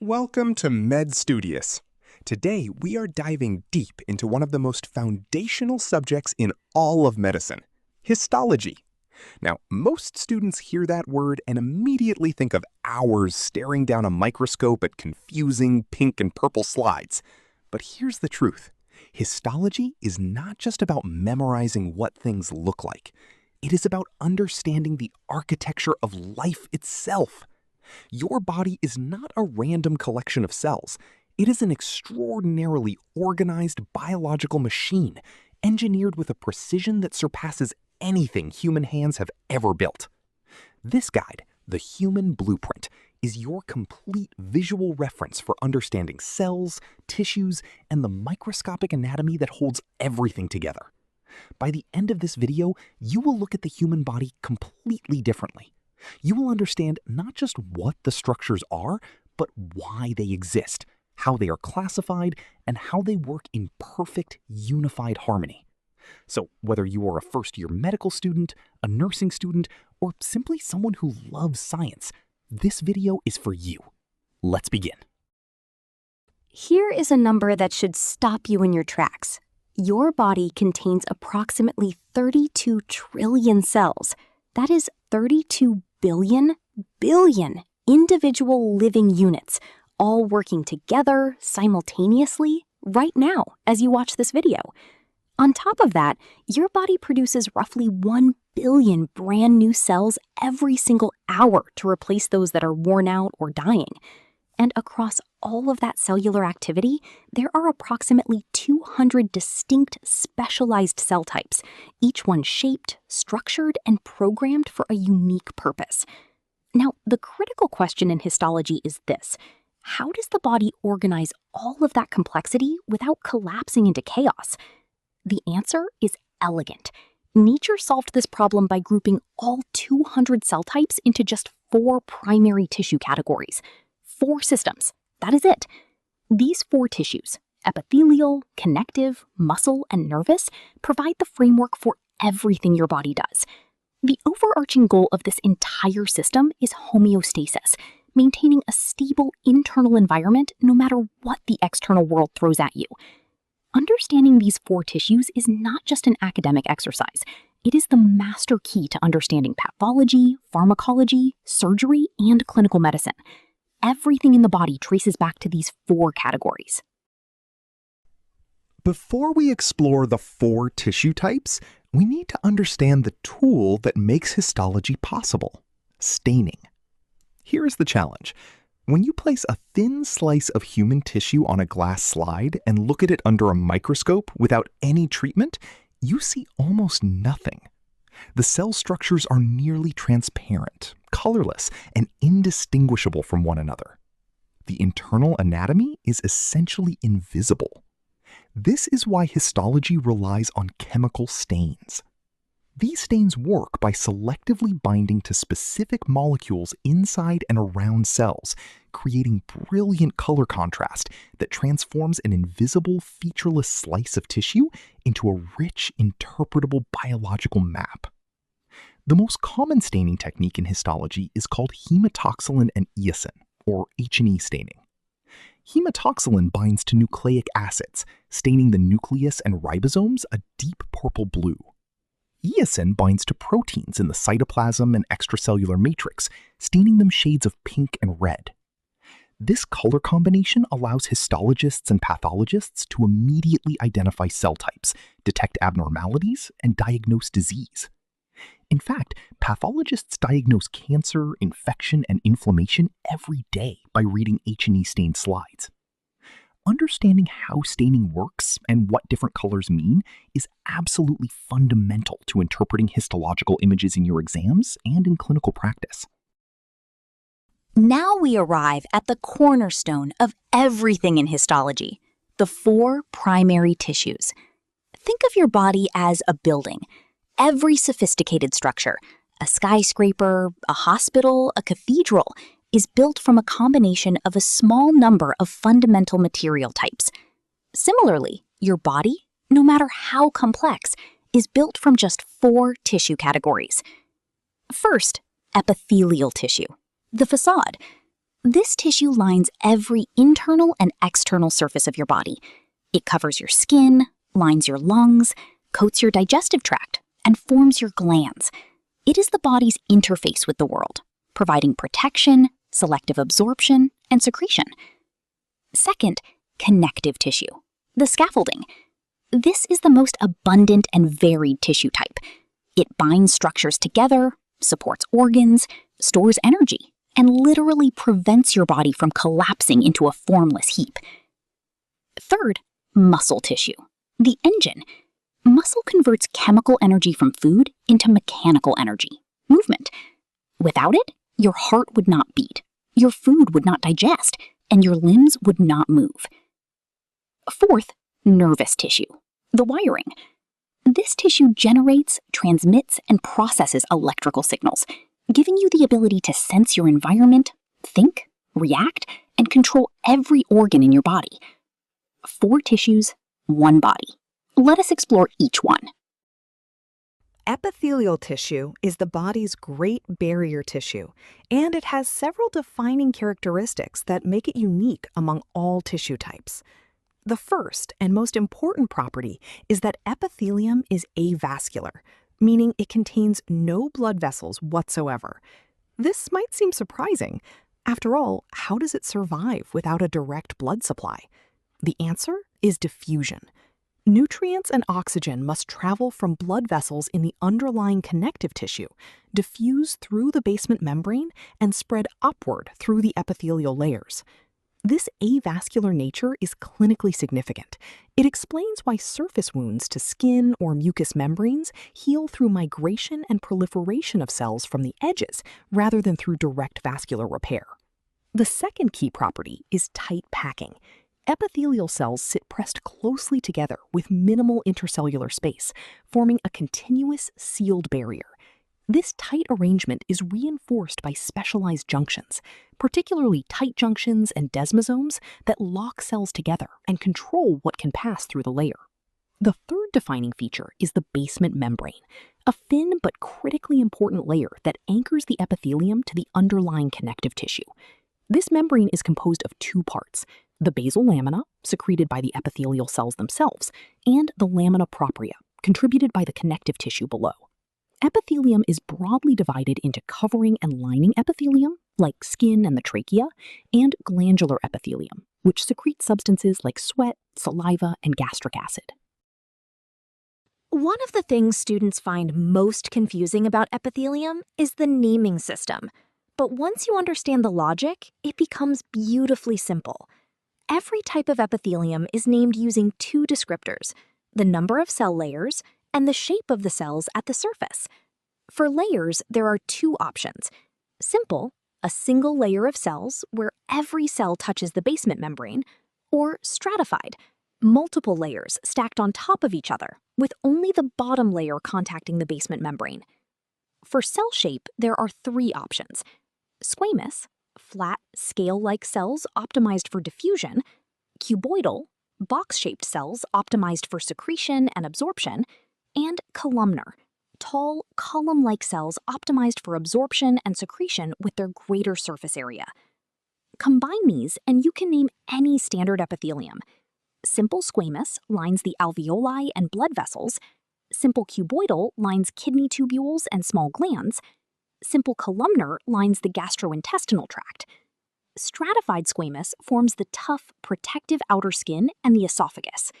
Welcome to Studious. Today, we are diving deep into one of the most foundational subjects in all of medicine, histology. Now, most students hear that word and immediately think of hours staring down a microscope at confusing pink and purple slides. But here's the truth. Histology is not just about memorizing what things look like. It is about understanding the architecture of life itself. Your body is not a random collection of cells. It is an extraordinarily organized biological machine, engineered with a precision that surpasses anything human hands have ever built. This guide, The Human Blueprint, is your complete visual reference for understanding cells, tissues, and the microscopic anatomy that holds everything together. By the end of this video, you will look at the human body completely differently. You will understand not just what the structures are, but why they exist, how they are classified, and how they work in perfect, unified harmony. So whether you are a first-year medical student, a nursing student, or simply someone who loves science, this video is for you. Let's begin. Here is a number that should stop you in your tracks. Your body contains approximately 32 trillion cells. That is 32 billion individual living units, all working together simultaneously right now as you watch this video. On top of that, your body produces roughly 1 billion brand new cells every single hour to replace those that are worn out or dying. And across all of that cellular activity, there are approximately 200 distinct specialized cell types, each one shaped, structured, and programmed for a unique purpose. Now, the critical question in histology is this: how does the body organize all of that complexity without collapsing into chaos? The answer is elegant. Nature solved this problem by grouping all 200 cell types into just 4 primary tissue categories. 4 systems. That is it. These 4 tissues, epithelial, connective, muscle, and nervous, provide the framework for everything your body does. The overarching goal of this entire system is homeostasis, maintaining a stable internal environment no matter what the external world throws at you. Understanding these 4 tissues is not just an academic exercise. It is the master key to understanding pathology, pharmacology, surgery, and clinical medicine. Everything in the body traces back to these 4 categories. Before we explore the 4 tissue types, we need to understand the tool that makes histology possible: staining. Here is the challenge. When you place a thin slice of human tissue on a glass slide and look at it under a microscope without any treatment, you see almost nothing. The cell structures are nearly transparent, colorless, and indistinguishable from one another. The internal anatomy is essentially invisible. This is why histology relies on chemical stains. These stains work by selectively binding to specific molecules inside and around cells, creating brilliant color contrast that transforms an invisible, featureless slice of tissue into a rich, interpretable biological map. The most common staining technique in histology is called hematoxylin and eosin, or H&E staining. Hematoxylin binds to nucleic acids, staining the nucleus and ribosomes a deep purple blue. Eosin binds to proteins in the cytoplasm and extracellular matrix, staining them shades of pink and red. This color combination allows histologists and pathologists to immediately identify cell types, detect abnormalities, and diagnose disease. In fact, pathologists diagnose cancer, infection, and inflammation every day by reading H&E stained slides. Understanding how staining works and what different colors mean is absolutely fundamental to interpreting histological images in your exams and in clinical practice. Now we arrive at the cornerstone of everything in histology: the 4 primary tissues. Think of your body as a building. Every sophisticated structure, a skyscraper, a hospital, a cathedral, is built from a combination of a small number of fundamental material types. Similarly, your body, no matter how complex, is built from just 4 tissue categories. First, epithelial tissue, the facade. This tissue lines every internal and external surface of your body. It covers your skin, lines your lungs, coats your digestive tract, and forms your glands. It is the body's interface with the world, providing protection, selective absorption, and secretion. Second, connective tissue, the scaffolding. This is the most abundant and varied tissue type. It binds structures together, supports organs, stores energy, and literally prevents your body from collapsing into a formless heap. Third, muscle tissue, the engine. Muscle converts chemical energy from food into mechanical energy, movement. Without it, your heart would not beat, your food would not digest, and your limbs would not move. Fourth, nervous tissue, the wiring. This tissue generates, transmits, and processes electrical signals, giving you the ability to sense your environment, think, react, and control every organ in your body. 4 tissues, 1 body. Let us explore each one. Epithelial tissue is the body's great barrier tissue, and it has several defining characteristics that make it unique among all tissue types. The first and most important property is that epithelium is avascular, meaning it contains no blood vessels whatsoever. This might seem surprising. After all, how does it survive without a direct blood supply? The answer is diffusion. Nutrients and oxygen must travel from blood vessels in the underlying connective tissue, diffuse through the basement membrane, and spread upward through the epithelial layers. This avascular nature is clinically significant. It explains why surface wounds to skin or mucous membranes heal through migration and proliferation of cells from the edges rather than through direct vascular repair. The second key property is tight packing. Epithelial cells sit pressed closely together with minimal intercellular space, forming a continuous sealed barrier. This tight arrangement is reinforced by specialized junctions, particularly tight junctions and desmosomes that lock cells together and control what can pass through the layer. The third defining feature is the basement membrane, a thin but critically important layer that anchors the epithelium to the underlying connective tissue. This membrane is composed of 2 parts: the basal lamina, secreted by the epithelial cells themselves, and the lamina propria, contributed by the connective tissue below. Epithelium is broadly divided into covering and lining epithelium, like skin and the trachea, and glandular epithelium, which secretes substances like sweat, saliva, and gastric acid. One of the things students find most confusing about epithelium is the naming system. But once you understand the logic, it becomes beautifully simple. Every type of epithelium is named using 2 descriptors: the number of cell layers and the shape of the cells at the surface. For layers, there are 2 options. Simple, a single layer of cells where every cell touches the basement membrane, or stratified, multiple layers stacked on top of each other, with only the bottom layer contacting the basement membrane. For cell shape, there are 3 options. Squamous, flat, scale-like cells optimized for diffusion; cuboidal, box-shaped cells optimized for secretion and absorption; and columnar, tall, column-like cells optimized for absorption and secretion with their greater surface area. Combine these and you can name any standard epithelium. Simple squamous lines the alveoli and blood vessels. Simple cuboidal lines kidney tubules and small glands. Simple columnar lines the gastrointestinal tract. Stratified squamous forms the tough, protective outer skin and the esophagus.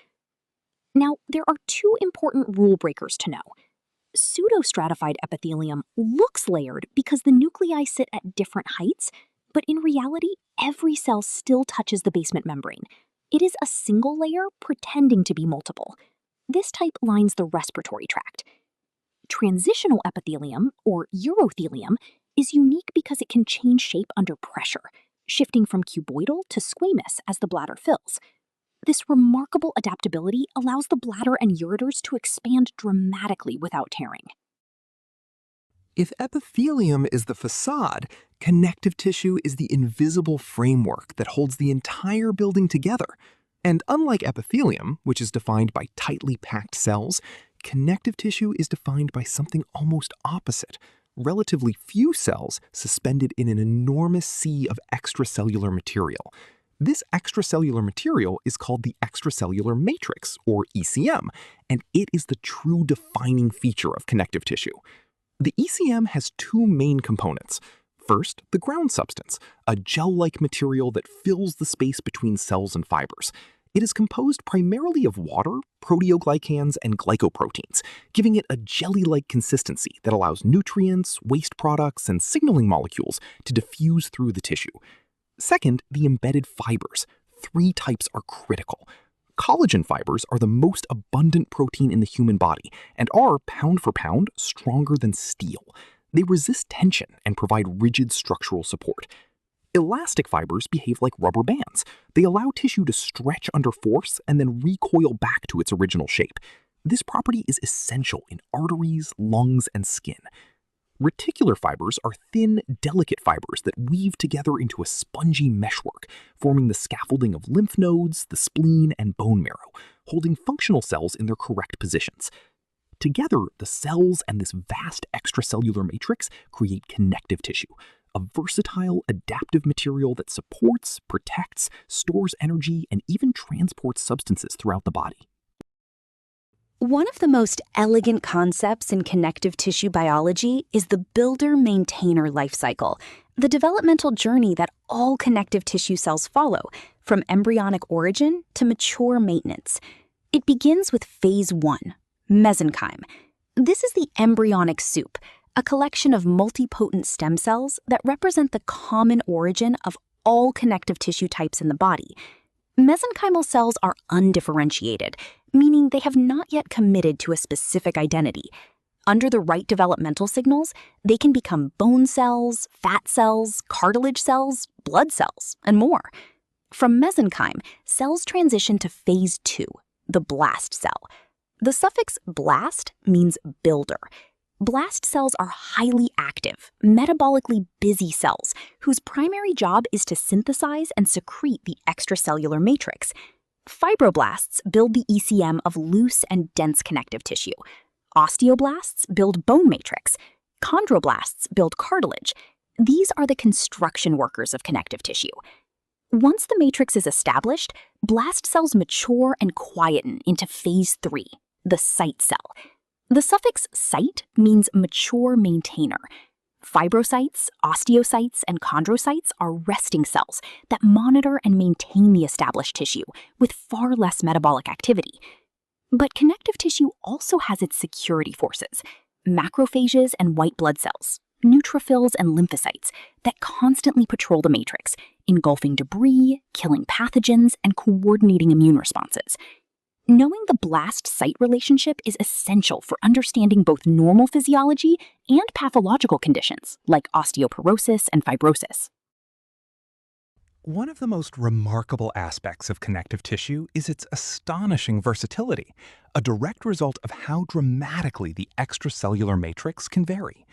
Now, there are 2 important rule breakers to know. Pseudostratified epithelium looks layered because the nuclei sit at different heights, but in reality, every cell still touches the basement membrane. It is a single layer pretending to be multiple. This type lines the respiratory tract. Transitional epithelium, or urothelium, is unique because it can change shape under pressure, shifting from cuboidal to squamous as the bladder fills. This remarkable adaptability allows the bladder and ureters to expand dramatically without tearing. If epithelium is the facade, connective tissue is the invisible framework that holds the entire building together. And unlike epithelium, which is defined by tightly packed cells, connective tissue is defined by something almost opposite: relatively few cells suspended in an enormous sea of extracellular material. This extracellular material is called the extracellular matrix, or ECM, and it is the true defining feature of connective tissue. The ECM has two main components. First, the ground substance, a gel-like material that fills the space between cells and fibers. It is composed primarily of water, proteoglycans, and glycoproteins, giving it a jelly-like consistency that allows nutrients, waste products, and signaling molecules to diffuse through the tissue. Second, the embedded fibers. Three types are critical. Collagen fibers are the most abundant protein in the human body and are, pound for pound, stronger than steel. They resist tension and provide rigid structural support. Elastic fibers behave like rubber bands. They allow tissue to stretch under force and then recoil back to its original shape. This property is essential in arteries, lungs, and skin. Reticular fibers are thin, delicate fibers that weave together into a spongy meshwork, forming the scaffolding of lymph nodes, the spleen, and bone marrow, holding functional cells in their correct positions. Together, the cells and this vast extracellular matrix create connective tissue, a versatile, adaptive material that supports, protects, stores energy, and even transports substances throughout the body. One of the most elegant concepts in connective tissue biology is the builder-maintainer life cycle, the developmental journey that all connective tissue cells follow, from embryonic origin to mature maintenance. It begins with phase 1, mesenchyme. This is the embryonic soup, a collection of multipotent stem cells that represent the common origin of all connective tissue types in the body. Mesenchymal cells are undifferentiated, meaning they have not yet committed to a specific identity. Under the right developmental signals, they can become bone cells, fat cells, cartilage cells, blood cells, and more. From mesenchyme, cells transition to phase 2, the blast cell. The suffix blast means builder. Blast cells are highly active, metabolically busy cells whose primary job is to synthesize and secrete the extracellular matrix. Fibroblasts build the ECM of loose and dense connective tissue. Osteoblasts build bone matrix. Chondroblasts build cartilage. These are the construction workers of connective tissue. Once the matrix is established, blast cells mature and quieten into phase 3, the site cell. The suffix site means mature maintainer. Fibrocytes, osteocytes, and chondrocytes are resting cells that monitor and maintain the established tissue with far less metabolic activity. But connective tissue also has its security forces, macrophages and white blood cells, neutrophils and lymphocytes that constantly patrol the matrix, engulfing debris, killing pathogens, and coordinating immune responses. Knowing the blast-site relationship is essential for understanding both normal physiology and pathological conditions like osteoporosis and fibrosis. One of the most remarkable aspects of connective tissue is its astonishing versatility, a direct result of how dramatically the extracellular matrix can vary.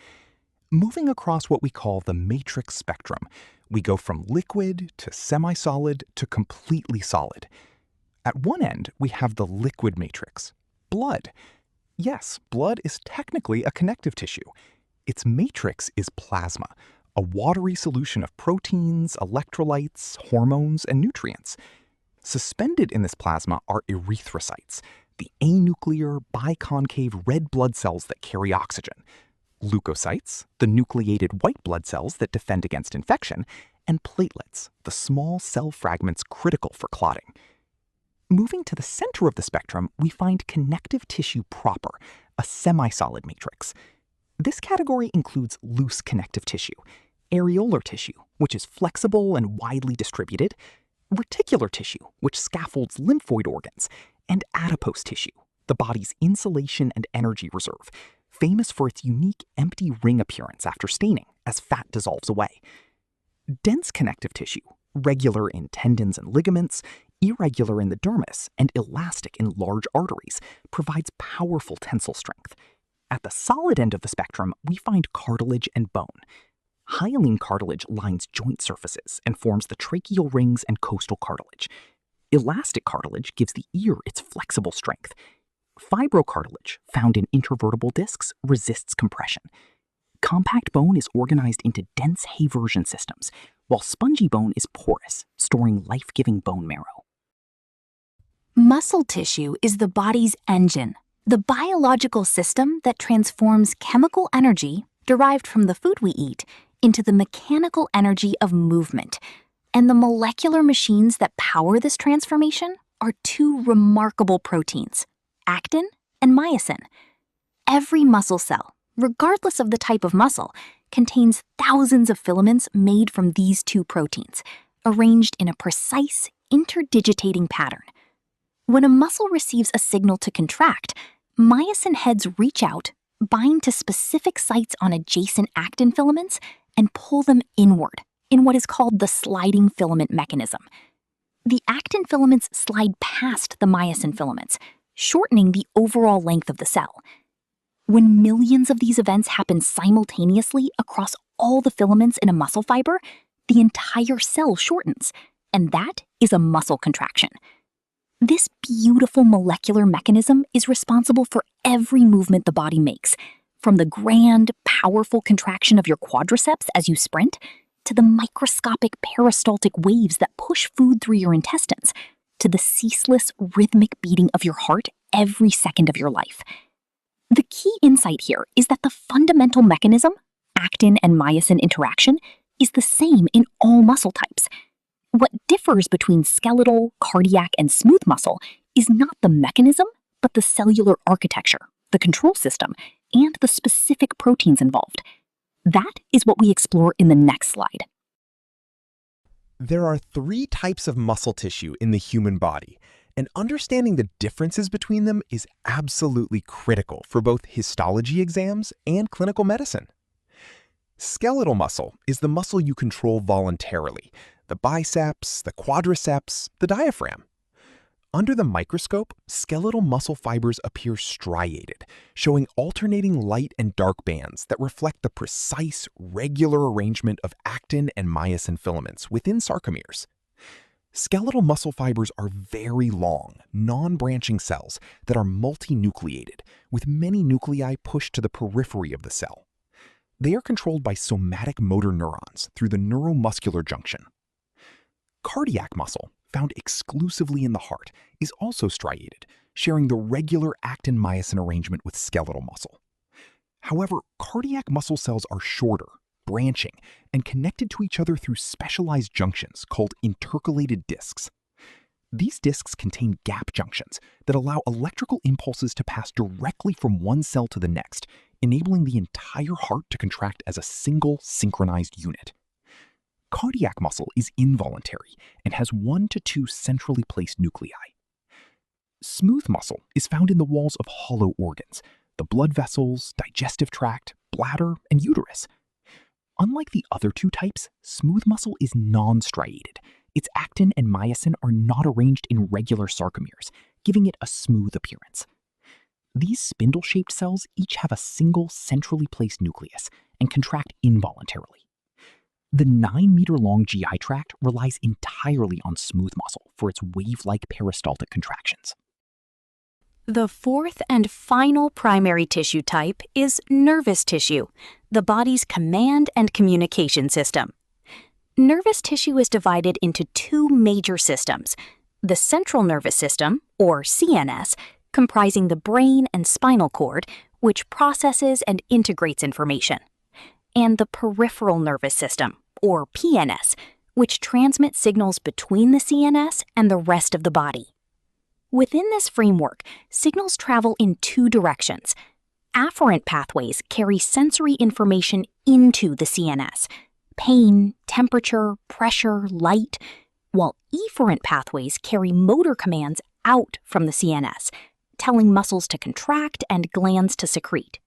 Moving across what we call the matrix spectrum, we go from liquid to semi-solid to completely solid. At one end, we have the liquid matrix, blood. Yes, blood is technically a connective tissue. Its matrix is plasma, a watery solution of proteins, electrolytes, hormones, and nutrients. Suspended in this plasma are erythrocytes, the anuclear, biconcave red blood cells that carry oxygen, leukocytes, the nucleated white blood cells that defend against infection, and platelets, the small cell fragments critical for clotting. Moving to the center of the spectrum, we find connective tissue proper, a semi-solid matrix. This category includes loose connective tissue, areolar tissue, which is flexible and widely distributed, reticular tissue, which scaffolds lymphoid organs, and adipose tissue, the body's insulation and energy reserve, famous for its unique empty ring appearance after staining as fat dissolves away. Dense connective tissue, regular in tendons and ligaments, irregular in the dermis, and elastic in large arteries, provides powerful tensile strength. At the solid end of the spectrum, we find cartilage and bone. Hyaline cartilage lines joint surfaces and forms the tracheal rings and costal cartilage. Elastic cartilage gives the ear its flexible strength. Fibrocartilage, found in intervertebral discs, resists compression. Compact bone is organized into dense Haversian systems, while spongy bone is porous, storing life-giving bone marrow. Muscle tissue is the body's engine, the biological system that transforms chemical energy derived from the food we eat into the mechanical energy of movement. And the molecular machines that power this transformation are two remarkable proteins, actin and myosin. Every muscle cell, regardless of the type of muscle, contains thousands of filaments made from these two proteins, arranged in a precise, interdigitating pattern. When a muscle receives a signal to contract, myosin heads reach out, bind to specific sites on adjacent actin filaments, and pull them inward in what is called the sliding filament mechanism. The actin filaments slide past the myosin filaments, shortening the overall length of the cell. When millions of these events happen simultaneously across all the filaments in a muscle fiber, the entire cell shortens, and that is a muscle contraction. This beautiful molecular mechanism is responsible for every movement the body makes, from the grand, powerful contraction of your quadriceps as you sprint, to the microscopic peristaltic waves that push food through your intestines, to the ceaseless, rhythmic beating of your heart every second of your life. The key insight here is that the fundamental mechanism, actin and myosin interaction, is the same in all muscle types. What differs between skeletal, cardiac, and smooth muscle is not the mechanism, but the cellular architecture, the control system, and the specific proteins involved. That is what we explore in the next slide. There are 3 types of muscle tissue in the human body, and understanding the differences between them is absolutely critical for both histology exams and clinical medicine. Skeletal muscle is the muscle you control voluntarily, the biceps, the quadriceps, the diaphragm. Under the microscope, skeletal muscle fibers appear striated, showing alternating light and dark bands that reflect the precise, regular arrangement of actin and myosin filaments within sarcomeres. Skeletal muscle fibers are very long, non-branching cells that are multinucleated, with many nuclei pushed to the periphery of the cell. They are controlled by somatic motor neurons through the neuromuscular junction. Cardiac muscle, found exclusively in the heart, is also striated, sharing the regular actin-myosin arrangement with skeletal muscle. However, cardiac muscle cells are shorter, branching, and connected to each other through specialized junctions called intercalated discs. These discs contain gap junctions that allow electrical impulses to pass directly from one cell to the next, enabling the entire heart to contract as a single synchronized unit. Cardiac muscle is involuntary and has 1 to 2 centrally placed nuclei. Smooth muscle is found in the walls of hollow organs, the blood vessels, digestive tract, bladder, and uterus. Unlike the other 2 types, smooth muscle is non-striated. Its actin and myosin are not arranged in regular sarcomeres, giving it a smooth appearance. These spindle-shaped cells each have a single centrally placed nucleus and contract involuntarily. The 9-meter-long GI tract relies entirely on smooth muscle for its wave-like peristaltic contractions. The fourth and final primary tissue type is nervous tissue, the body's command and communication system. Nervous tissue is divided into 2 major systems: the central nervous system, or CNS, comprising the brain and spinal cord, which processes and integrates information, and the peripheral nervous system, or PNS, which transmits signals between the CNS and the rest of the body. Within this framework, signals travel in 2 directions. Afferent pathways carry sensory information into the CNS: pain, temperature, pressure, light, while efferent pathways carry motor commands out from the CNS, telling muscles to contract and glands to secrete.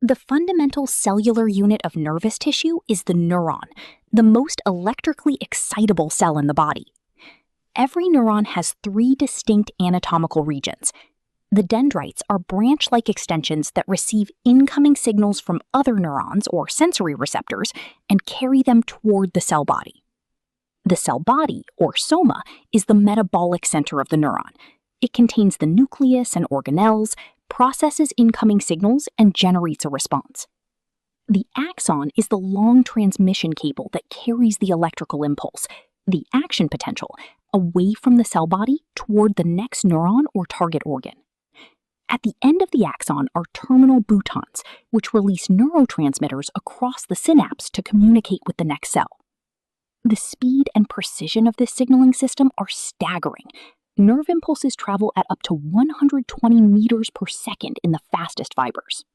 The fundamental cellular unit of nervous tissue is the neuron, the most electrically excitable cell in the body. Every neuron has 3 distinct anatomical regions. The dendrites are branch-like extensions that receive incoming signals from other neurons or sensory receptors and carry them toward the cell body. The cell body, or soma, is the metabolic center of the neuron. It contains the nucleus and organelles, processes incoming signals, and generates a response. The axon is the long transmission cable that carries the electrical impulse, the action potential, away from the cell body toward the next neuron or target organ. At the end of the axon are terminal boutons, which release neurotransmitters across the synapse to communicate with the next cell. The speed and precision of this signaling system are staggering. Nerve impulses travel at up to 120 meters per second in the fastest fibers.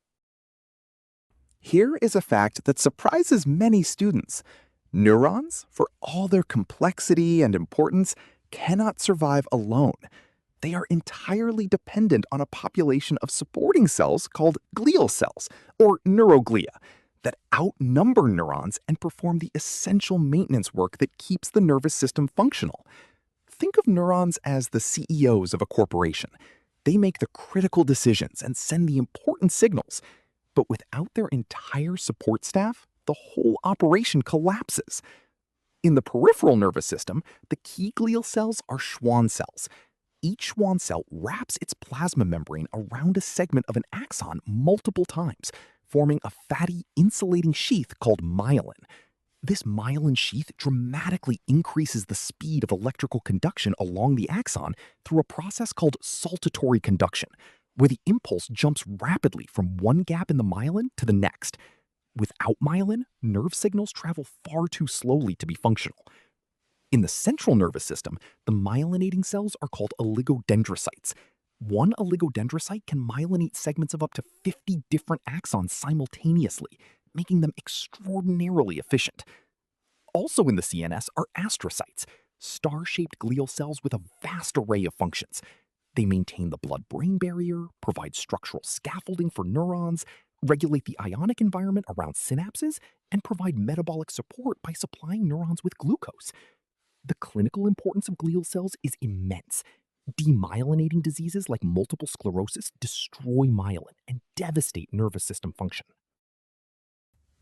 Here is a fact that surprises many students. Neurons, for all their complexity and importance, cannot survive alone. They are entirely dependent on a population of supporting cells called glial cells, or neuroglia, that outnumber neurons and perform the essential maintenance work that keeps the nervous system functional. Think of neurons as the CEOs of a corporation. They make the critical decisions and send the important signals. But without their entire support staff, the whole operation collapses. In the peripheral nervous system, the key glial cells are Schwann cells. Each Schwann cell wraps its plasma membrane around a segment of an axon multiple times, forming a fatty insulating sheath called myelin. This myelin sheath dramatically increases the speed of electrical conduction along the axon through a process called saltatory conduction, where the impulse jumps rapidly from one gap in the myelin to the next. Without myelin, nerve signals travel far too slowly to be functional. In the central nervous system, the myelinating cells are called oligodendrocytes. One oligodendrocyte can myelinate segments of up to 50 different axons simultaneously, making them extraordinarily efficient. Also in the CNS are astrocytes, star-shaped glial cells with a vast array of functions. They maintain the blood-brain barrier, provide structural scaffolding for neurons, regulate the ionic environment around synapses, and provide metabolic support by supplying neurons with glucose. The clinical importance of glial cells is immense. Demyelinating diseases like multiple sclerosis destroy myelin and devastate nervous system function.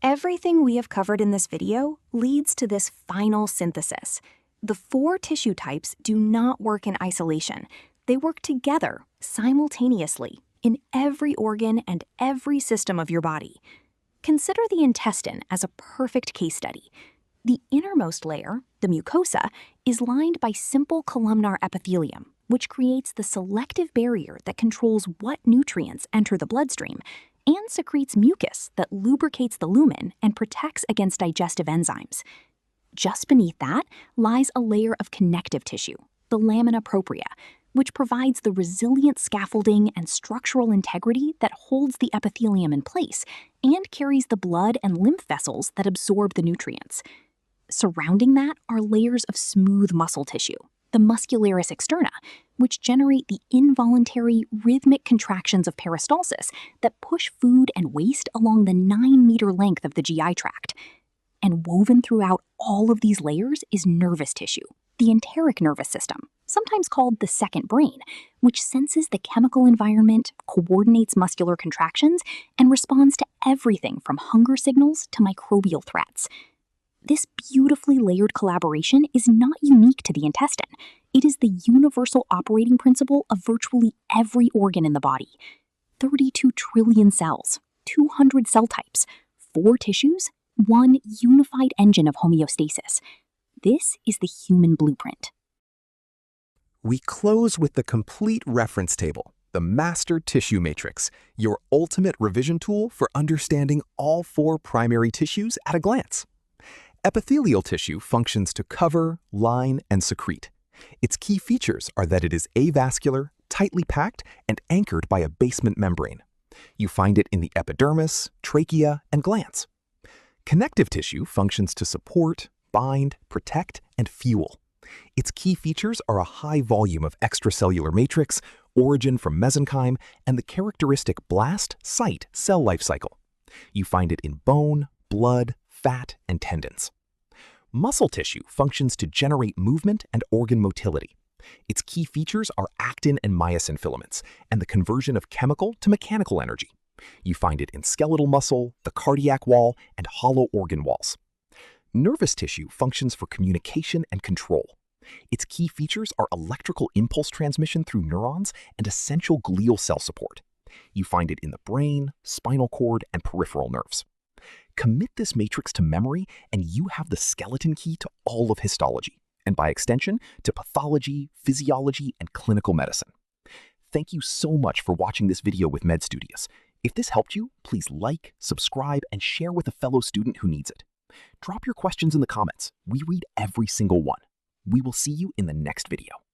Everything we have covered in this video leads to this final synthesis. The 4 tissue types do not work in isolation. They work together, simultaneously, in every organ and every system of your body. Consider the intestine as a perfect case study. The innermost layer, the mucosa, is lined by simple columnar epithelium, which creates the selective barrier that controls what nutrients enter the bloodstream and secretes mucus that lubricates the lumen and protects against digestive enzymes. Just beneath that lies a layer of connective tissue, the lamina propria, which provides the resilient scaffolding and structural integrity that holds the epithelium in place and carries the blood and lymph vessels that absorb the nutrients. Surrounding that are layers of smooth muscle tissue, the muscularis externa, which generate the involuntary rhythmic contractions of peristalsis that push food and waste along the 9-meter length of the GI tract. And woven throughout all of these layers is nervous tissue, the enteric nervous system, sometimes called the second brain, which senses the chemical environment, coordinates muscular contractions, and responds to everything from hunger signals to microbial threats. This beautifully layered collaboration is not unique to the intestine. It is the universal operating principle of virtually every organ in the body. 32 trillion cells, 200 cell types, 4 tissues, one unified engine of homeostasis. This is the human blueprint. We close with the complete reference table, the master tissue matrix, your ultimate revision tool for understanding all 4 primary tissues at a glance. Epithelial tissue functions to cover, line, and secrete. Its key features are that it is avascular, tightly packed, and anchored by a basement membrane. You find it in the epidermis, trachea, and glands. Connective tissue functions to support, bind, protect, and fuel. Its key features are a high volume of extracellular matrix, origin from mesenchyme, and the characteristic blast-site cell life cycle. You find it in bone, blood, fat, and tendons. Muscle tissue functions to generate movement and organ motility. Its key features are actin and myosin filaments and the conversion of chemical to mechanical energy. You find it in skeletal muscle, the cardiac wall, and hollow organ walls. Nervous tissue functions for communication and control. Its key features are electrical impulse transmission through neurons and essential glial cell support. You find it in the brain, spinal cord, and peripheral nerves. Commit this matrix to memory, and you have the skeleton key to all of histology, and by extension, to pathology, physiology, and clinical medicine. Thank you so much for watching this video with Studious. If this helped you, please like, subscribe, and share with a fellow student who needs it. Drop your questions in the comments. We read every single one. We will see you in the next video.